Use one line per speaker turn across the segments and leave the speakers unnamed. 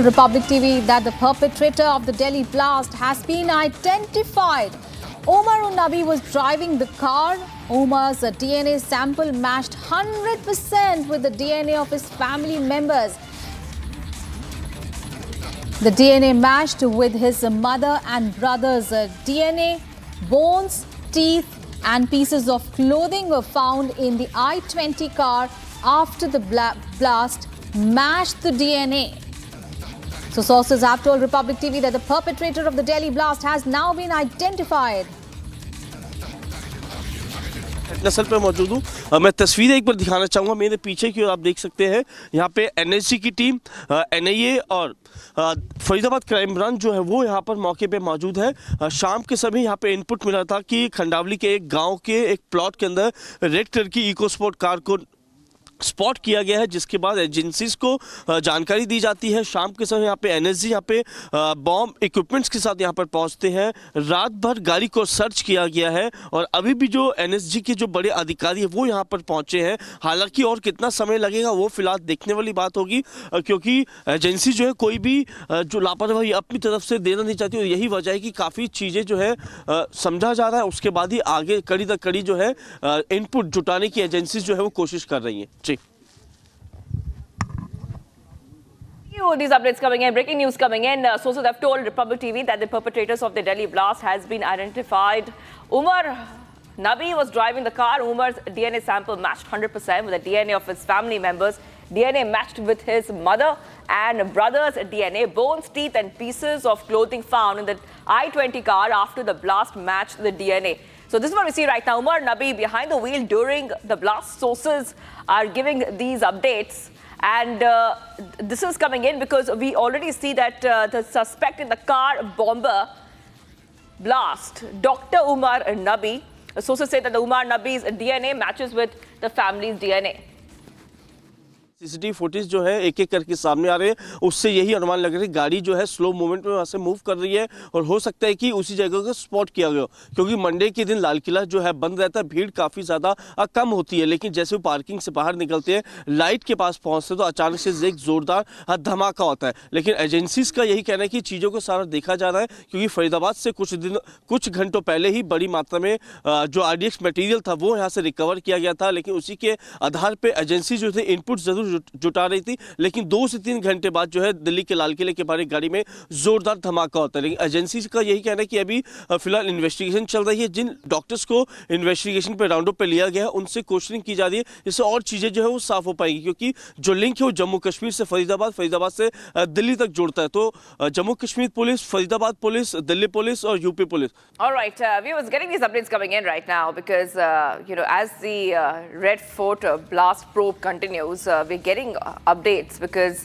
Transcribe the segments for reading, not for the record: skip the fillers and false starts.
Republic TV that the perpetrator of the Delhi blast has been identified. Omar Nabi was driving the car. Omar's DNA sample matched 100% with the DNA of his family members. The DNA matched with his mother and brother's DNA. Bones, teeth and pieces of clothing were found in the I-20 car after the blast matched the DNA. So sources have told Republic TV that the perpetrator of the Delhi blast has now been identified.
नस्ल पे मौजूद हूँ। मैं तस्वीरें एक बार दिखाना चाहूँगा मेरे पीछे की ओर। आप देख सकते हैं यहाँ पे एनएसजी की टीम, एनआईए और फरीदाबाद क्राइम ब्रांच जो है वो यहाँ पर मौके पे मौजूद है। शाम के समय यहाँ पे इनपुट मिला था कि खंडावली के एक गांव के एक प्लॉट के अंदर रेड कलर की इको स्पोर्ट कार को स्पॉट किया गया है, जिसके बाद एजेंसीज को जानकारी दी जाती है। शाम के समय यहाँ पे एनएसजी यहाँ पे बॉम्ब इक्विपमेंट्स के साथ यहाँ पर पहुँचते हैं। रात भर गाड़ी को सर्च किया गया है और अभी भी जो एनएसजी के जो बड़े अधिकारी हैं वो यहाँ पर पहुँचे हैं। हालांकि और कितना समय लगेगा वो फिलहाल देखने वाली बात होगी, क्योंकि एजेंसी जो है कोई भी जो लापरवाही अपनी तरफ से देना नहीं चाहती और यही वजह है कि काफ़ी चीज़ें जो है समझा जा रहा है। उसके बाद ही आगे कड़ी दर कड़ी जो है इनपुट जुटाने की एजेंसीज जो है वो कोशिश कर रही हैं। जी,
these updates coming in. Breaking news coming in. Sources have told Republic TV that the perpetrators of the Delhi blast has been identified. Umar Nabi was driving the car. Umar's DNA sample matched 100% with the DNA of his family members. DNA matched with his mother and brother's DNA. Bones, teeth and pieces of clothing found in the I-20 car after the blast matched the DNA. So this is what we see right now. Umar Nabi behind the wheel during the blast. Sources are giving these updates. And this is coming in because we already see that the suspect in the car bomber blast, Dr. Umar Nabi, sources say that the Umar Nabi's DNA matches with the family's DNA.
CCTV footage जो है एक एक करके सामने आ रहे हैं, उससे यही अनुमान लग रहा है कि गाड़ी जो है स्लो मूवमेंट में वहाँ से मूव कर रही है और हो सकता है कि उसी जगह को स्पॉट किया गया, क्योंकि मंडे के दिन लाल किला जो है बंद रहता है, भीड़ काफ़ी ज़्यादा कम होती है। लेकिन जैसे वो पार्किंग से बाहर निकलते हैं, लाइट के पास पहुँचते तो अचानक से एक ज़ोरदार धमाका होता है। लेकिन एजेंसीज का यही कहना है कि चीज़ों को सारा देखा जा रहा है, क्योंकि फरीदाबाद से कुछ घंटों पहले ही बड़ी मात्रा में जो आरडीएक्स मटेरियल था वो यहाँ से रिकवर किया गया था। लेकिन उसी के आधार पर एजेंसी जो थे इनपुट जरूर जुटा रही थी। लेकिन 2 से 3 घंटे बाद जो है दिल्ली के लाल किले के बाहर गाड़ी में जोरदार धमाका होता है। लेकिन एजेंसी का यही कहना है कि अभी फिलहाल इन्वेस्टिगेशन चल रही है। जिन डॉक्टर्स को इन्वेस्टिगेशन पे राउंड अप पे लिया गया है उनसे क्वेश्चनिंग की जा रही है, जिससे और चीजें जो है वो साफ हो पाएंगी, क्योंकि जो लिंक है वो जम्मू कश्मीर से फरीदाबाद से दिल्ली तक जोड़ता है। तो Jammu Kashmir police, Faridabad police, Delhi police और UP police.
All right, viewers, getting these updates coming in right now because as the Red Fort blast probe continues, we're getting updates because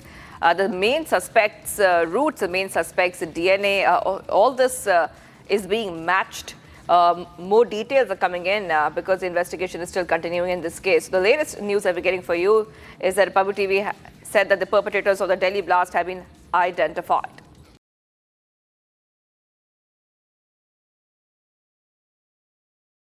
the main suspects' roots, the main suspects' DNA, all this is being matched. More details are coming in because the investigation is still continuing in this case. The latest news that we're getting for you is that Republic TV said that the perpetrators of the Delhi blast have been identified.